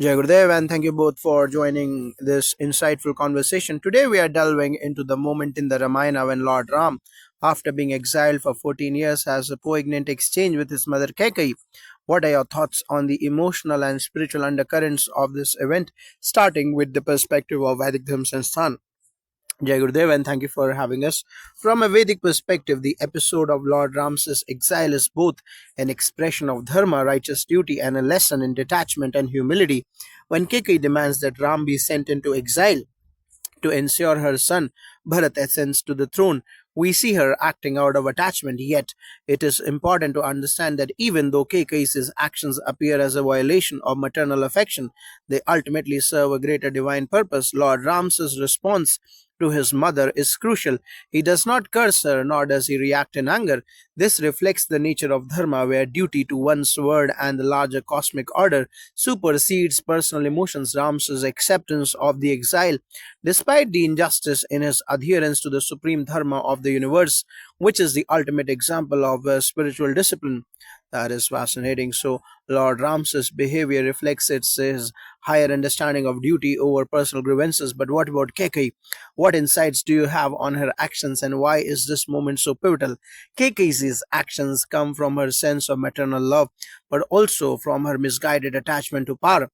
Jai Gurudev, and thank you both for joining this insightful conversation. Today, we are delving into the moment in the Ramayana when Lord Ram, after being exiled for 14 years, has a poignant exchange with his mother Kaikai. What are your thoughts on the emotional and spiritual undercurrents of this event, starting with the perspective of Vedic Dharma Sansthan? Jai Gurudev, and thank you for having us. From a Vedic perspective, the episode of Lord Ram's exile is both an expression of dharma, righteous duty, and a lesson in detachment and humility. When Keki demands that Ram be sent into exile, to ensure her son Bharat ascends to the throne. We see her acting out of attachment, yet it is important to understand that even though Kekai's actions appear as a violation of maternal affection, they ultimately serve a greater divine purpose. Lord Ram's response to his mother is crucial. He does not curse her, nor does he react in anger. This reflects the nature of dharma, where duty to one's word and the larger cosmic order supersedes personal emotions. Ram's acceptance of the exile, despite the injustice in his adherence to the supreme dharma of the universe, which is the ultimate example of spiritual discipline. That is fascinating. So, Lord Ram's behavior reflects his higher understanding of duty over personal grievances. But what about Kekai? What insights do you have on her actions, and why is this moment so pivotal? Kekai's actions come from her sense of maternal love, but also from her misguided attachment to power.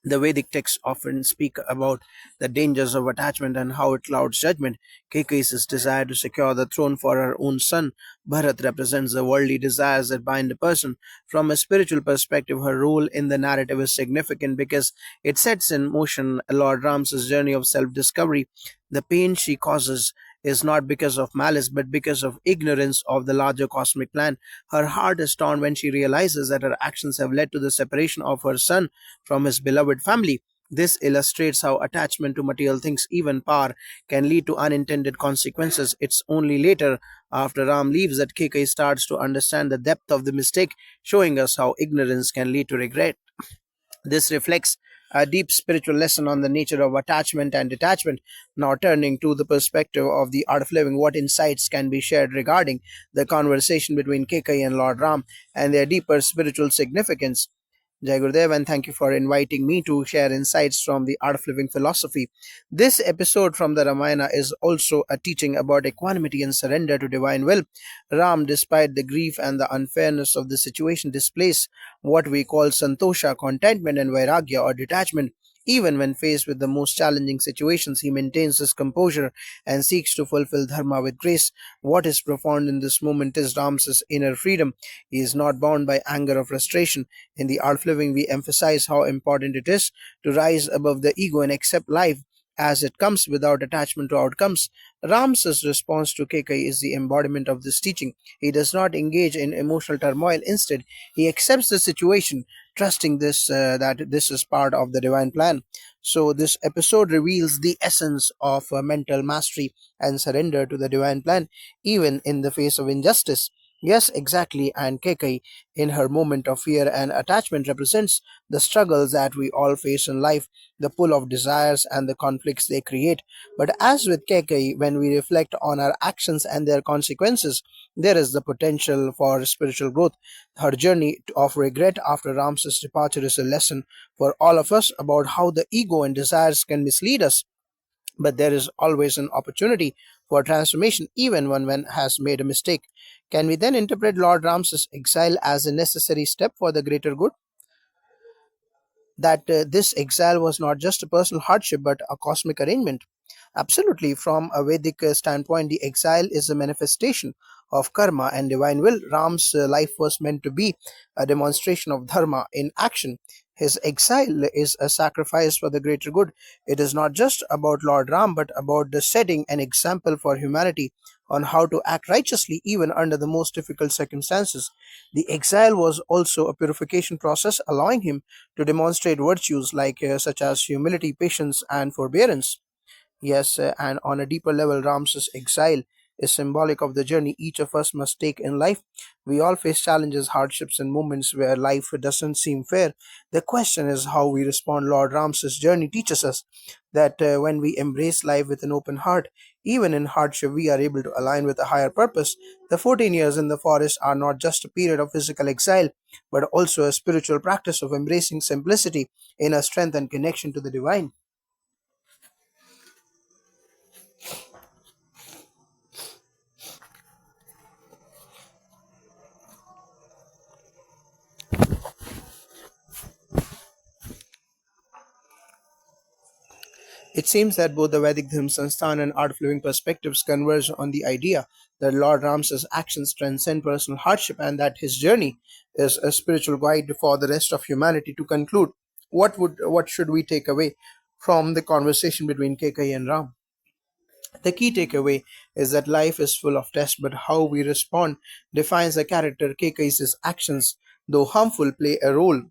The Vedic texts often speak about the dangers of attachment and how it clouds judgment. Kekai's desire to secure the throne for her own son, Bharat, represents the worldly desires that bind a person. From a spiritual perspective, her role in the narrative is significant because it sets in motion Lord Ram's journey of self discovery. The pain she causes is not because of malice but because of ignorance of the larger cosmic plan. Her heart is torn when she realizes that her actions have led to the separation of her son from his beloved family. This illustrates how attachment to material things, even power, can lead to unintended consequences. It's only later, after Ram leaves, that Kekai starts to understand the depth of the mistake, showing us how ignorance can lead to regret. This reflects a deep spiritual lesson on the nature of attachment and detachment. Now, turning to the perspective of the art of living, what insights can be shared regarding the conversation between Kekai and Lord Ram and their deeper spiritual significance? Jai Gurudev, and thank you for inviting me to share insights from the art of living philosophy. This episode from the Ramayana is also a teaching about equanimity and surrender to divine will. Ram, despite the grief and the unfairness of the situation, displays what we call santosha, contentment, and vairagya or detachment. Even when faced with the most challenging situations, he maintains his composure and seeks to fulfill dharma with grace. What is profound in this moment is Ram's inner freedom. He is not bound by anger or frustration. In the art of living, we emphasize how important it is to rise above the ego and accept life as it comes without attachment to outcomes. Ram's response to Kekai is the embodiment of this teaching. He does not engage in emotional turmoil. Instead, he accepts the situation, trusting that this is part of the divine plan. So, this episode reveals the essence of mental mastery and surrender to the divine plan, even in the face of injustice. Yes, exactly. And Kekai, in her moment of fear and attachment, represents the struggles that we all face in life, the pull of desires and the conflicts they create. But as with Kekai, when we reflect on our actions and their consequences, there is the potential for spiritual growth. Her journey of regret after Ramses' departure is a lesson for all of us about how the ego and desires can mislead us, but there is always an opportunity for transformation even when one has made a mistake. Can we then interpret Lord Ram's exile as a necessary step for the greater good? That this exile was not just a personal hardship but a cosmic arrangement? Absolutely. From a Vedic standpoint, the exile is a manifestation of karma and divine will. Ram's life was meant to be a demonstration of dharma in action. His exile is a sacrifice for the greater good. It is not just about Lord Ram, but about the setting an example for humanity on how to act righteously even under the most difficult circumstances. The exile was also a purification process, allowing him to demonstrate virtues like such as humility, patience, and forbearance. Yes, and on a deeper level, Ram's exile is symbolic of the journey each of us must take in life. We all face challenges, hardships, and moments where life doesn't seem fair. The question is how we respond. Lord Ram's journey teaches us that when we embrace life with an open heart, Even in hardship, we are able to align with a higher purpose. The 14 years in the forest are not just a period of physical exile, but also a spiritual practice of embracing simplicity, inner strength, and connection to the divine. It seems that both the Vedic Dharma Sansthan and art flowing perspectives converge on the idea that Lord Ram's actions transcend personal hardship and that his journey is a spiritual guide for the rest of humanity. To conclude, what should we take away from the conversation between Kekai and Ram? The key takeaway is that life is full of tests, but how we respond defines the character. Kekai's actions, though harmful, play a role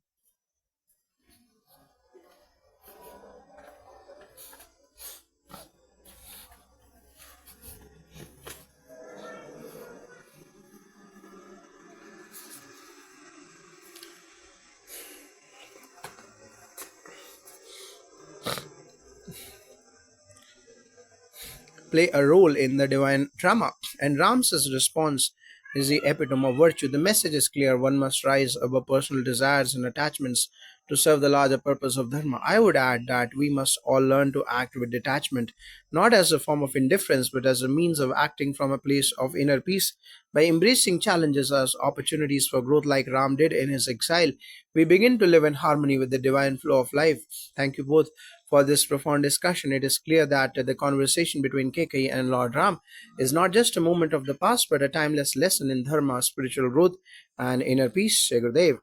in the divine drama, and Ram's response is the epitome of virtue. The message is clear: one must rise above personal desires and attachments to serve the larger purpose of Dharma. I would add that we must all learn to act with detachment, not as a form of indifference, but as a means of acting from a place of inner peace. By embracing challenges as opportunities for growth, like Ram did in his exile, we begin to live in harmony with the divine flow of life. Thank you both for this profound discussion. It is clear that the conversation between Kekai and Lord Ram is not just a moment of the past, but a timeless lesson in dharma, spiritual growth, and inner peace. Jai Gurudev.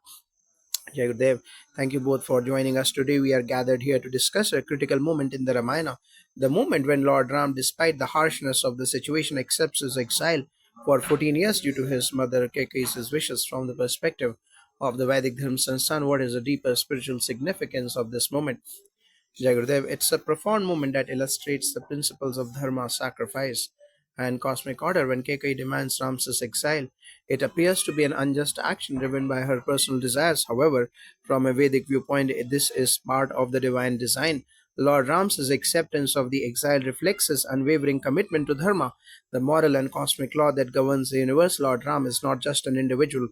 Jai Gurudev. Thank you both for joining us today. We are gathered here to discuss a critical moment in the Ramayana, the moment when Lord Ram, despite the harshness of the situation, accepts his exile for 14 years due to his mother Kaikai's wishes. From the perspective of the Vedic Dharma Sansan, what is the deeper spiritual significance of this moment? Jai Gurudev, it's a profound moment that illustrates the principles of dharma, sacrifice, and cosmic order. When Kekai demands Ramses' exile, it appears to be an unjust action driven by her personal desires. However, from a Vedic viewpoint, this is part of the divine design. Lord Ram's acceptance of the exile reflects his unwavering commitment to dharma, the moral and cosmic law that governs the universe. Lord Ram is not just an individual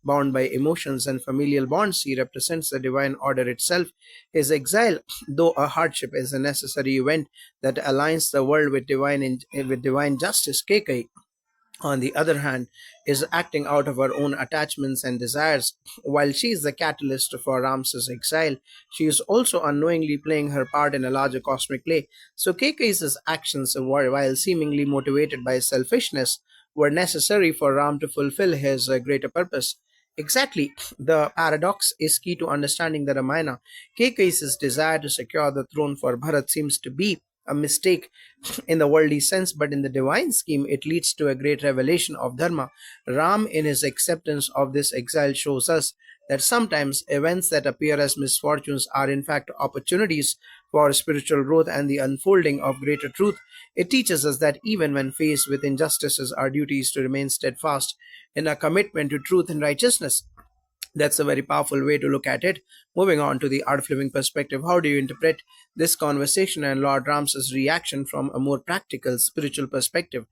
bound by emotions and familial bonds, he represents the divine order itself. His exile, though a hardship, is a necessary event that aligns the world with divine justice. Kekai, on the other hand, is acting out of her own attachments and desires. While she is the catalyst for Ramses' exile, she is also unknowingly playing her part in a larger cosmic play. So Keikai's actions, while seemingly motivated by selfishness, were necessary for Ram to fulfill his greater purpose. Exactly, the paradox is key to understanding the Ramayana. Keikai's desire to secure the throne for Bharat seems to be a mistake in the worldly sense, but in the divine scheme, it leads to a great revelation of Dharma. Ram, in his acceptance of this exile, shows us that sometimes events that appear as misfortunes are in fact opportunities for spiritual growth and the unfolding of greater truth. It teaches us that even when faced with injustices, our duty is to remain steadfast in our commitment to truth and righteousness. That's a very powerful way to look at it. Moving on to the art flipping perspective, how do you interpret this conversation and Lord Rams's reaction from a more practical spiritual perspective?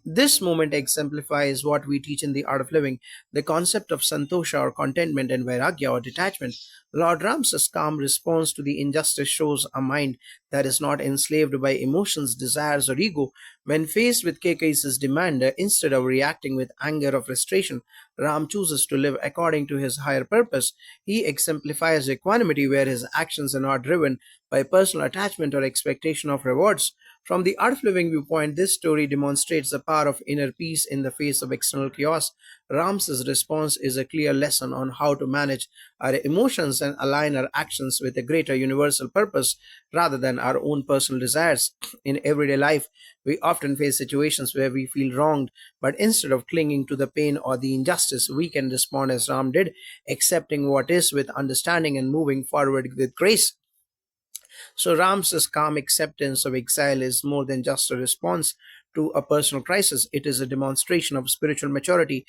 This moment exemplifies what we teach in the art of living, the concept of santosha or contentment and vairagya or detachment. Lord Ramsa's calm response to the injustice shows a mind that is not enslaved by emotions, desires, or ego. When faced with Kekai's demand, instead of reacting with anger or frustration, Ram chooses to live according to his higher purpose. He exemplifies equanimity where his actions are not driven by personal attachment or expectation of rewards. From the art of living viewpoint, this story demonstrates the power of inner peace in the face of external chaos. Ram's response is a clear lesson on how to manage our emotions and align our actions with a greater universal purpose rather than our own personal desires. In everyday life, we often face situations where we feel wronged, but instead of clinging to the pain or the injustice, we can respond as Ram did, accepting what is with understanding and moving forward with grace. So Ram's calm acceptance of exile is more than just a response to a personal crisis. It is a demonstration of spiritual maturity.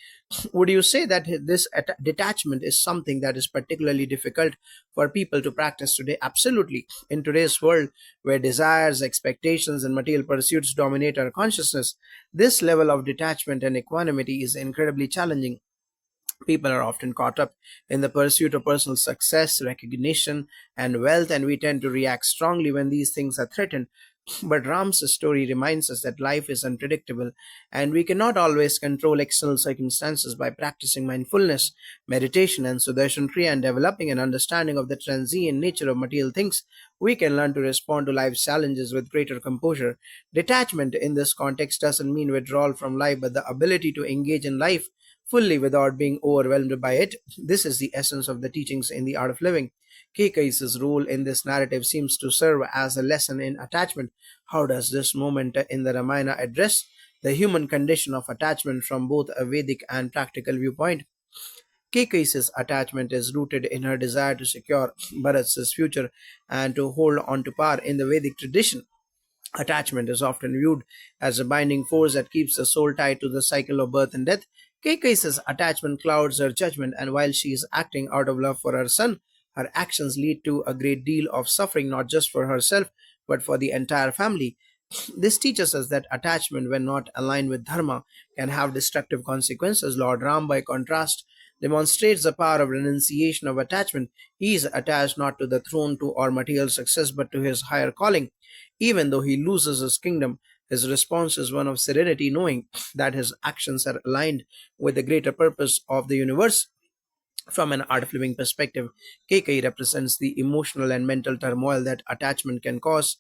Would you say that this detachment is something that is particularly difficult for people to practice today? Absolutely. In today's world, where desires, expectations, and material pursuits dominate our consciousness, this level of detachment and equanimity is incredibly challenging. People are often caught up in the pursuit of personal success, recognition, and wealth, and we tend to react strongly when these things are threatened. But Ram's story reminds us that life is unpredictable and we cannot always control external circumstances. By practicing mindfulness, meditation, and Sudarshan Kriya and developing an understanding of the transient nature of material things. We can learn to respond to life's challenges with greater composure. Detachment in this context doesn't mean withdrawal from life, but the ability to engage in life fully without being overwhelmed by it. This is the essence of the teachings in the art of living. Keikai's role in this narrative seems to serve as a lesson in attachment. How does this moment in the Ramayana address the human condition of attachment from both a Vedic and practical viewpoint? Keikai's attachment is rooted in her desire to secure Bharat's future and to hold on to power. In the Vedic tradition, attachment is often viewed as a binding force that keeps the soul tied to the cycle of birth and death. Keikai's attachment clouds her judgment, and while she is acting out of love for her son, her actions lead to a great deal of suffering, not just for herself, but for the entire family. This teaches us that attachment, when not aligned with dharma, can have destructive consequences. Lord Ram, by contrast, demonstrates the power of renunciation of attachment. He is attached not to the throne to or material success, but to his higher calling. Even though he loses his kingdom, his response is one of serenity, knowing that his actions are aligned with the greater purpose of the universe. From an art of living perspective, Kekai represents the emotional and mental turmoil that attachment can cause.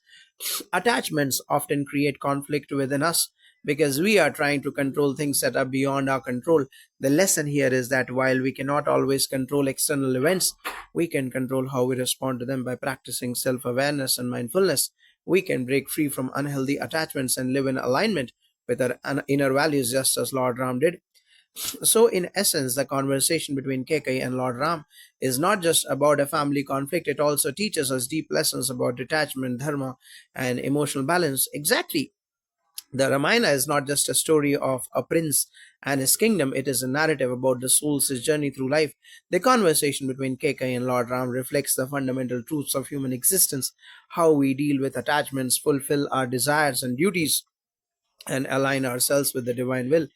Attachments often create conflict within us because we are trying to control things that are beyond our control. The lesson here is that while we cannot always control external events, we can control how we respond to them. By practicing self awareness and mindfulness. We can break free from unhealthy attachments and live in alignment with our inner values, just as Lord Ram did. So, in essence, the conversation between Kekai and Lord Ram is not just about a family conflict, it also teaches us deep lessons about detachment, dharma, and emotional balance. Exactly. The Ramayana is not just a story of a prince and his kingdom, it is a narrative about the soul's journey through life. The conversation between Kekai and Lord Ram reflects the fundamental truths of human existence, how we deal with attachments, fulfill our desires and duties, and align ourselves with the divine will.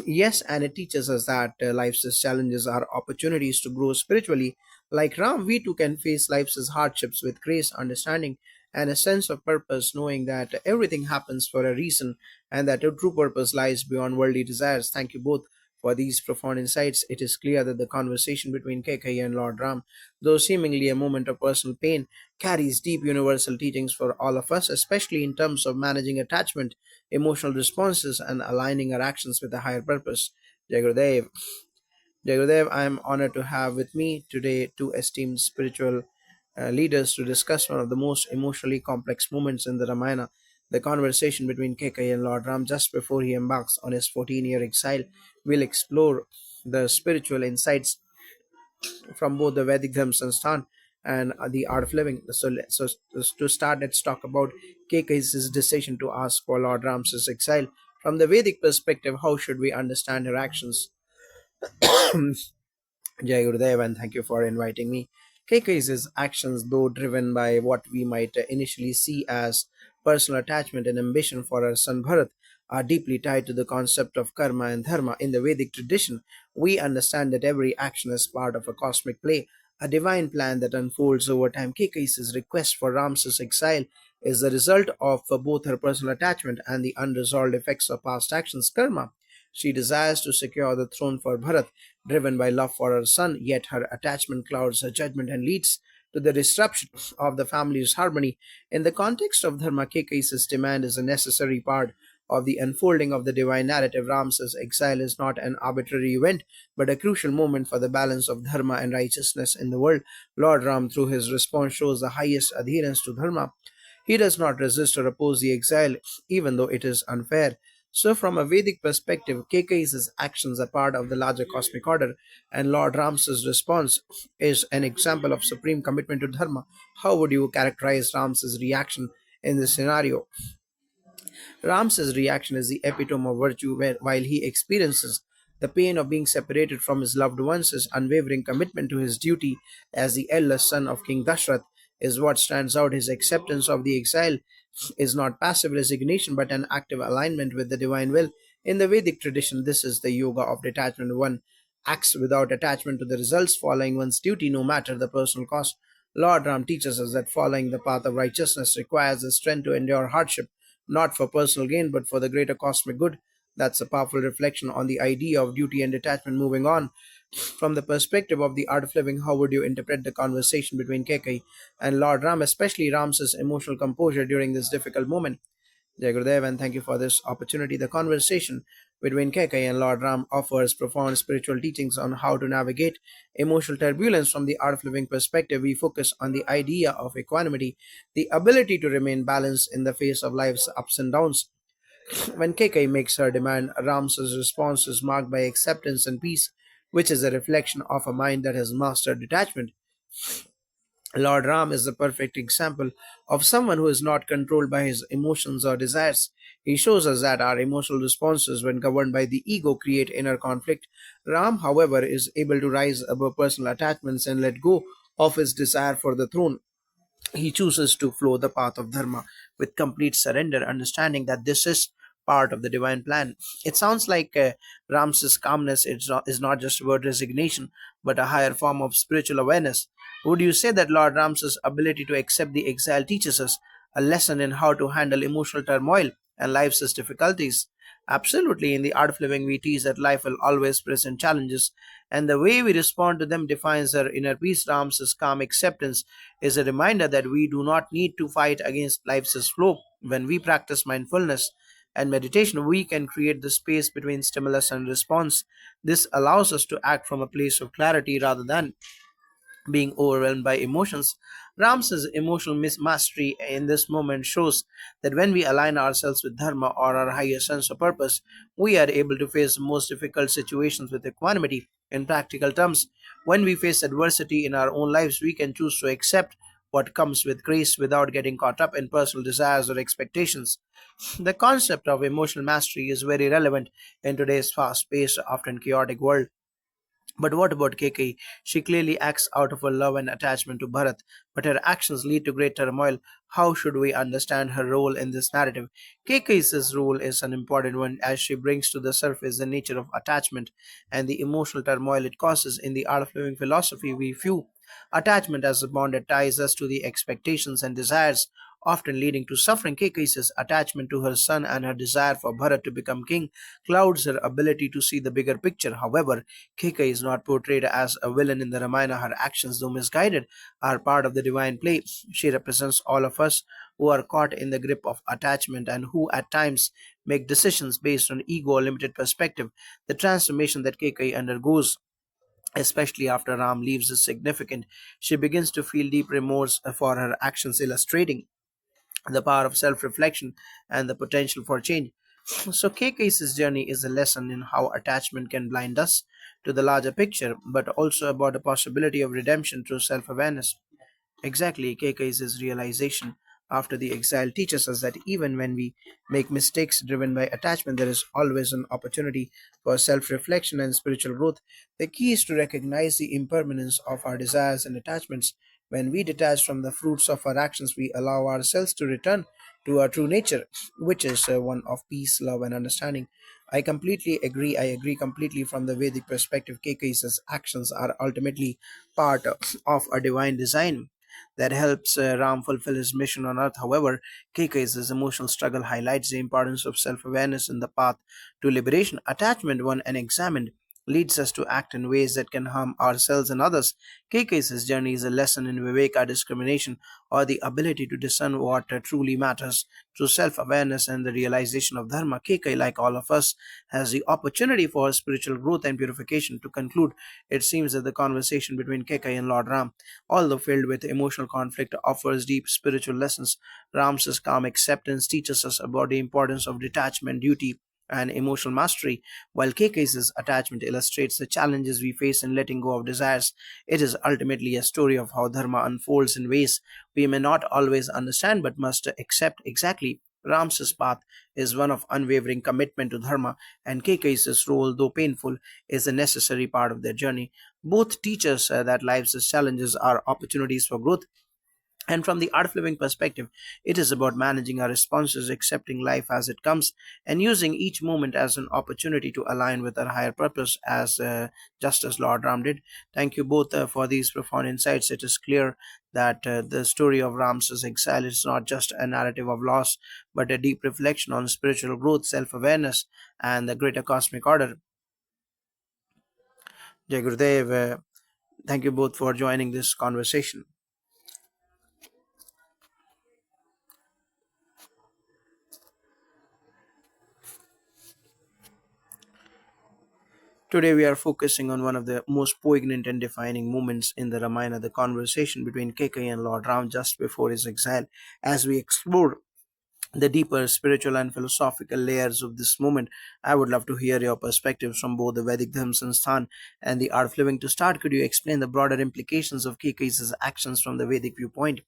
Yes, and it teaches us that life's challenges are opportunities to grow spiritually. Like Ram, we too can face life's hardships with grace, understanding, and a sense of purpose, knowing that everything happens for a reason and that your true purpose lies beyond worldly desires. Thank you both for these profound insights. It is clear that the conversation between Kekai and Lord Ram, though seemingly a moment of personal pain, carries deep universal teachings for all of us, especially in terms of managing attachment, emotional responses, and aligning our actions with a higher purpose. Jai Gurudev. Jai Gurudev, I am honored to have with me today two esteemed spiritual leaders to discuss one of the most emotionally complex moments in the Ramayana, the conversation between Kekai and Lord Ram just before he embarks on his 14-year exile. We'll explore the spiritual insights from both the Vedic Dharma Sansthan and the art of living. So to start, let's talk about Kekai's decision to ask for Lord Ram's exile. From the Vedic perspective, how should we understand her actions? Jai Gurudev, and thank you for inviting me. Kekai's actions, though driven by what we might initially see as personal attachment and ambition for her son Bharat, are deeply tied to the concept of karma and dharma. In the Vedic tradition, we understand that every action is part of a cosmic play, a divine plan that unfolds over time. Kekai's request for Ram's exile is the result of both her personal attachment and the unresolved effects of past actions, karma. She desires to secure the throne for Bharat, driven by love for her son, yet her attachment clouds her judgment and leads to the disruption of the family's harmony. In the context of Dharma, Kekai's demand is a necessary part of the unfolding of the divine narrative. Ram's exile is not an arbitrary event, but a crucial moment for the balance of Dharma and righteousness in the world. Lord Ram, through his response, shows the highest adherence to Dharma. He does not resist or oppose the exile, even though it is unfair. So, from a Vedic perspective, Kekai's actions are part of the larger cosmic order, and Lord Ram's response is an example of supreme commitment to Dharma. How would you characterize Ram's reaction in this scenario? Ram's reaction is the epitome of virtue, where, while he experiences the pain of being separated from his loved ones, his unwavering commitment to his duty as the eldest son of King Dashrath is what stands out. His acceptance of the exile is not passive resignation but an active alignment with the divine will. In the Vedic tradition, this is the yoga of detachment. One acts without attachment to the results, following one's duty no matter the personal cost. Lord Ram teaches us that following the path of righteousness requires the strength to endure hardship, not for personal gain but for the greater cosmic good. That's a powerful reflection on the idea of duty and detachment. Moving on, from the perspective of the art of living, how would you interpret the conversation between Kekai and Lord Ram, especially Ram's emotional composure during this difficult moment? Jai Gurudev, and thank you for this opportunity. The conversation between Kekai and Lord Ram offers profound spiritual teachings on how to navigate emotional turbulence. From the art of living perspective, we focus on the idea of equanimity, the ability to remain balanced in the face of life's ups and downs. When Kekai makes her demand, Ram's response is marked by acceptance and peace, which is a reflection of a mind that has mastered detachment. Lord Ram is the perfect example of someone who is not controlled by his emotions or desires. He shows us that our emotional responses, when governed by the ego, create inner conflict. Ram, however, is able to rise above personal attachments and let go of his desire for the throne. He chooses to flow the path of dharma with complete surrender, understanding that this is part of the divine plan. It sounds like Ram's calmness is not just about resignation, but a higher form of spiritual awareness. Would you say that Lord Ram's ability to accept the exile teaches us a lesson in how to handle emotional turmoil and life's difficulties? Absolutely. In the art of living, we teach that life will always present challenges, and the way we respond to them defines our inner peace. Ram's calm acceptance is a reminder that we do not need to fight against life's flow. When we practice mindfulness and meditation, we can create the space between stimulus and response. This allows us to act from a place of clarity rather than being overwhelmed by emotions. Ram's emotional mastery in this moment shows that when we align ourselves with Dharma or our higher sense of purpose, we are able to face the most difficult situations with equanimity. In practical terms, when we face adversity in our own lives, we can choose to accept what comes with grace without getting caught up in personal desires or expectations. The concept of emotional mastery is very relevant in today's fast paced, often chaotic world. But what about Keiki? She clearly acts out of her love and attachment to Bharat, but her actions lead to great turmoil. How should we understand her role in this narrative? Keiki's role is an important one as she brings to the surface the nature of attachment and the emotional turmoil it causes. In the art of living philosophy, we view attachment as a bond that ties us to the expectations and desires, often leading to suffering. Keiki's attachment to her son and her desire for Bharat to become king clouds her ability to see the bigger picture. However, Kika is not portrayed as a villain in the Ramayana. Her actions, though misguided, are part of the divine play. She represents all of us who are caught in the grip of attachment and who at times make decisions based on ego or limited perspective. The transformation that Kekai undergoes, especially after Ram leaves, is significant. She begins to feel deep remorse for her actions, illustrating the power of self reflection and the potential for change. So, Kei's journey is a lesson in how attachment can blind us to the larger picture, but also about the possibility of redemption through self awareness. Exactly, Keikai's realization after the exile teaches us that even when we make mistakes driven by attachment, there is always an opportunity for self reflection and spiritual growth. The key is to recognize the impermanence of our desires and attachments. When we detach from the fruits of our actions, we allow ourselves to return to our true nature, which is one of peace, love, and understanding. I completely agree. I agree completely from the Vedic perspective. Kekai's actions are ultimately part of a divine design that helps Ram fulfill his mission on earth. However, Kekai's emotional struggle highlights the importance of self awareness in the path to liberation. Attachment, when unexamined, leads us to act in ways that can harm ourselves and others. Kekai's journey is a lesson in Viveka, discrimination, or the ability to discern what truly matters. Through self awareness and the realization of Dharma, Kekai, like all of us, has the opportunity for spiritual growth and purification. To conclude, it seems that the conversation between Kekai and Lord Ram, although filled with emotional conflict, offers deep spiritual lessons. Ram's calm acceptance teaches us about the importance of detachment, duty, and emotional mastery, while Kekai's attachment illustrates the challenges we face in letting go of desires. It is ultimately a story of how Dharma unfolds in ways we may not always understand but must accept. Exactly. Ram's path is one of unwavering commitment to dharma, and Kaikai's role, though painful, is a necessary part of their journey. Both teach us that life's challenges are opportunities for growth, and from the art of living perspective, it is about managing our responses, accepting life as it comes, and using each moment as an opportunity to align with our higher purpose, as just as Lord Ram did. Thank you both for these profound insights. It is clear that the story of Ram's exile is not just a narrative of loss, but a deep reflection on spiritual growth, self awareness, and the greater cosmic order. Jai Gurudev, thank you both for joining this conversation. Today, we are focusing on one of the most poignant and defining moments in the Ramayana, the conversation between Kaikai and Lord Ram just before his exile. As we explore the deeper spiritual and philosophical layers of this moment, I would love to hear your perspectives from both the Vedic Dharma Sansthan and the art of living. To start, could you explain the broader implications of Kaikai's actions from the Vedic viewpoint?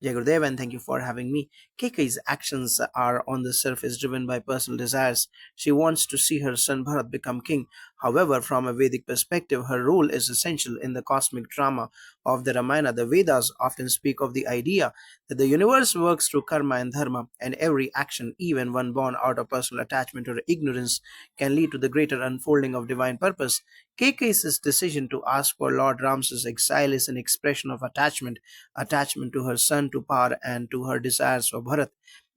Jai Gurudev, and thank you for having me. Kekai's actions are on the surface driven by personal desires. She wants to see her son Bharat become king. However, from a Vedic perspective, her role is essential in the cosmic drama of the Ramayana. The Vedas often speak of the idea that the universe works through karma and dharma, and every action, even one born out of personal attachment or ignorance, can lead to the greater unfolding of divine purpose. Kekai's decision to ask for Lord Ram's exile is an expression of attachment to her son, to power, and to her desires for Bharat.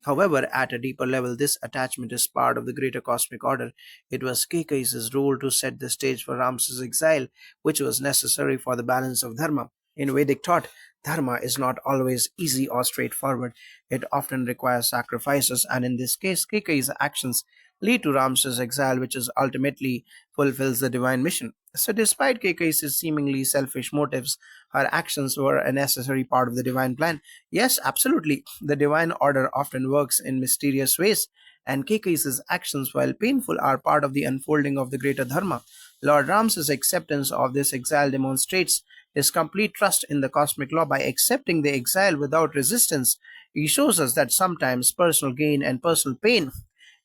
However, at a deeper level, this attachment is part of the greater cosmic order. It was Kaikai's role to set the stage for Ram's exile, which was necessary for the balance of dharma. In Vedic thought, dharma is not always easy or straightforward. It often requires sacrifices, and in this case, Kaikai's actions lead to Ram's exile, which is ultimately fulfills the divine mission. So, despite Kaikai's seemingly selfish motives, her actions were a necessary part of the divine plan. Yes, absolutely. The divine order often works in mysterious ways, and Kaikai's actions, while painful, are part of the unfolding of the greater dharma. Lord Ram's acceptance of this exile demonstrates his complete trust in the cosmic law. By accepting the exile without resistance, he shows us that sometimes personal gain and personal pain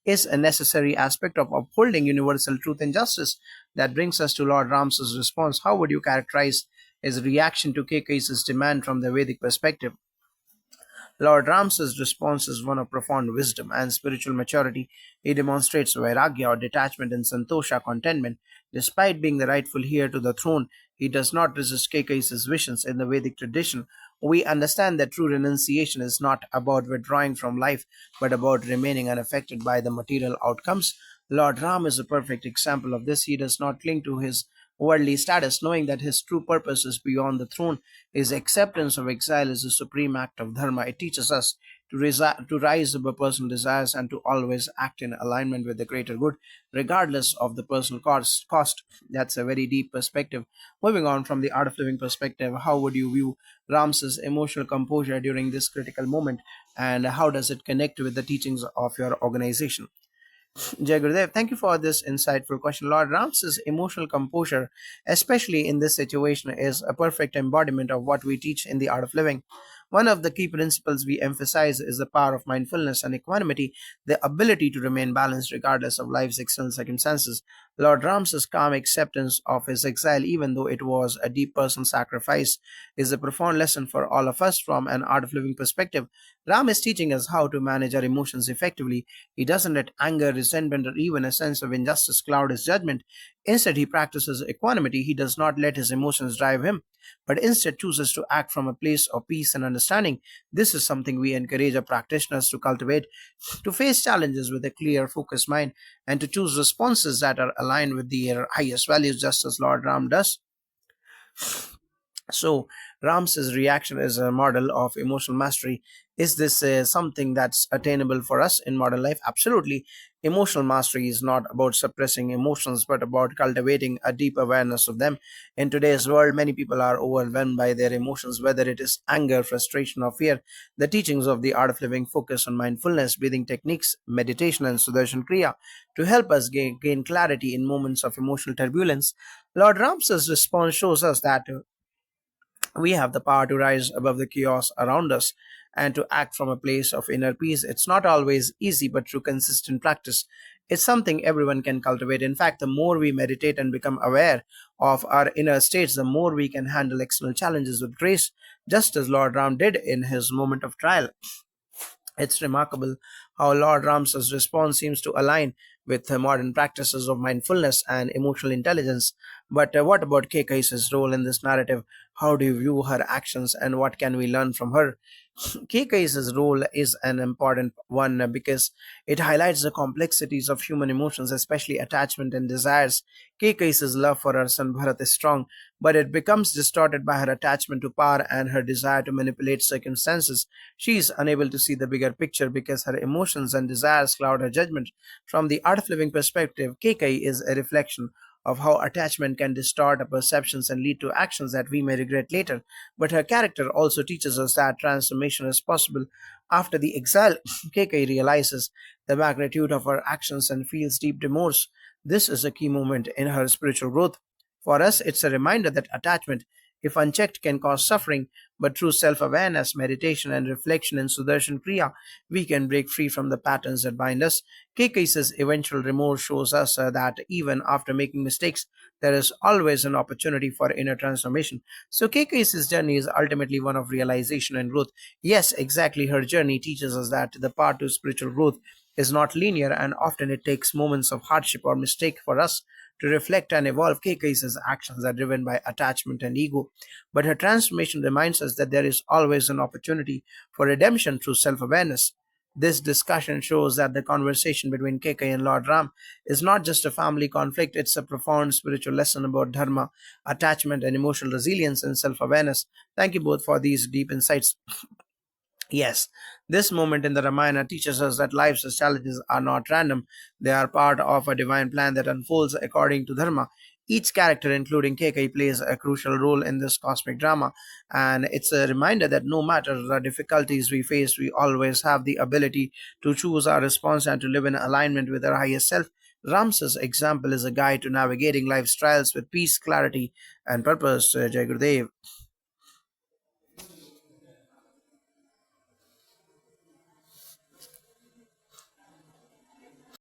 is a necessary aspect of upholding universal truth and justice. That brings us to Lord Ram's response. How would you characterize his reaction to Kaikai's demand from the Vedic perspective? Lord Ram's response is one of profound wisdom and spiritual maturity. He demonstrates vairagya or detachment and santosha contentment. Despite being the rightful heir to the throne, he does not resist Kaikai's visions. In the Vedic tradition, we understand that true renunciation is not about withdrawing from life, but about remaining unaffected by the material outcomes. Lord Ram is a perfect example of this. He does not cling to his worldly status, knowing that his true purpose is beyond the throne. His acceptance of exile is a supreme act of dharma. It teaches us to rise above personal desires and to always act in alignment with the greater good, regardless of the personal cost. That's a very deep perspective. Moving on from the art of living perspective, how would you view Ram's emotional composure during this critical moment, and how does it connect with the teachings of your organization? Jai Gurudev, thank you for this insightful question. Lord Ram's emotional composure, especially in this situation, is a perfect embodiment of what we teach in the art of living. One of the key principles we emphasize is the power of mindfulness and equanimity, the ability to remain balanced regardless of life's external circumstances. Lord Ram's calm acceptance of his exile, even though it was a deep personal sacrifice, is a profound lesson for all of us from an art of living perspective. Ram is teaching us how to manage our emotions effectively. He doesn't let anger, resentment, or even a sense of injustice cloud his judgment. Instead, he practices equanimity. He does not let his emotions drive him, but instead chooses to act from a place of peace and understanding. This is something we encourage our practitioners to cultivate, to face challenges with a clear, focused mind, and to choose responses that are aligned with their highest values, just as Lord Ram does. So, Ram's reaction is a model of emotional mastery. Is this something that's attainable for us in modern life? Absolutely. Emotional mastery is not about suppressing emotions, but about cultivating a deep awareness of them. In today's world, many people are overwhelmed by their emotions, whether it is anger, frustration, or fear. The teachings of the art of living focus on mindfulness, breathing techniques, meditation, and Sudarshan Kriya to help us gain clarity in moments of emotional turbulence. Lord Ramsa's response shows us that we have the power to rise above the chaos around us. and to act from a place of inner peace. It's not always easy, but through consistent practice, it's something everyone can cultivate. In fact, the more we meditate and become aware of our inner states, the more we can handle external challenges with grace, just as Lord Ram did in his moment of trial. It's remarkable how Lord Ramsar's response seems to align with the modern practices of mindfulness and emotional intelligence. But what about Kekai's role in this narrative? How do you view her actions and what can we learn from her? Keikai's role is an important one because it highlights the complexities of human emotions, especially attachment and desires. Keikai's love for her son Bharat is strong, but it becomes distorted by her attachment to power and her desire to manipulate circumstances. She is unable to see the bigger picture because her emotions and desires cloud her judgment. From the art of living perspective, Keikai is a reflection of how attachment can distort our perceptions and lead to actions that we may regret later. But her character also teaches us that transformation is possible. After the exile, Keikai realizes the magnitude of her actions and feels deep remorse. This is a key moment in her spiritual growth. For us, it's a reminder that attachment, if unchecked, can cause suffering, but through self awareness, meditation, and reflection in Sudarshan Kriya, we can break free from the patterns that bind us. Kekai's eventual remorse shows us that even after making mistakes, there is always an opportunity for inner transformation. So Kekai's journey is ultimately one of realization and growth. Yes, exactly, her journey teaches us that the path to spiritual growth is not linear, and often it takes moments of hardship or mistake for us to reflect and evolve. Kekai's actions are driven by attachment and ego, but her transformation reminds us that there is always an opportunity for redemption through self awareness. This discussion shows that the conversation between Kekai and Lord Ram is not just a family conflict, it's a profound spiritual lesson about dharma, attachment, and emotional resilience and self awareness. Thank you both for these deep insights. Yes, this moment in the Ramayana teaches us that life's challenges are not random. They are part of a divine plan that unfolds according to Dharma. Each character, including Kekai, plays a crucial role in this cosmic drama, and it's a reminder that no matter the difficulties we face, we always have the ability to choose our response and to live in alignment with our highest self. Ramsa's example is a guide to navigating life's trials with peace, clarity, and purpose. Jai Gurudev.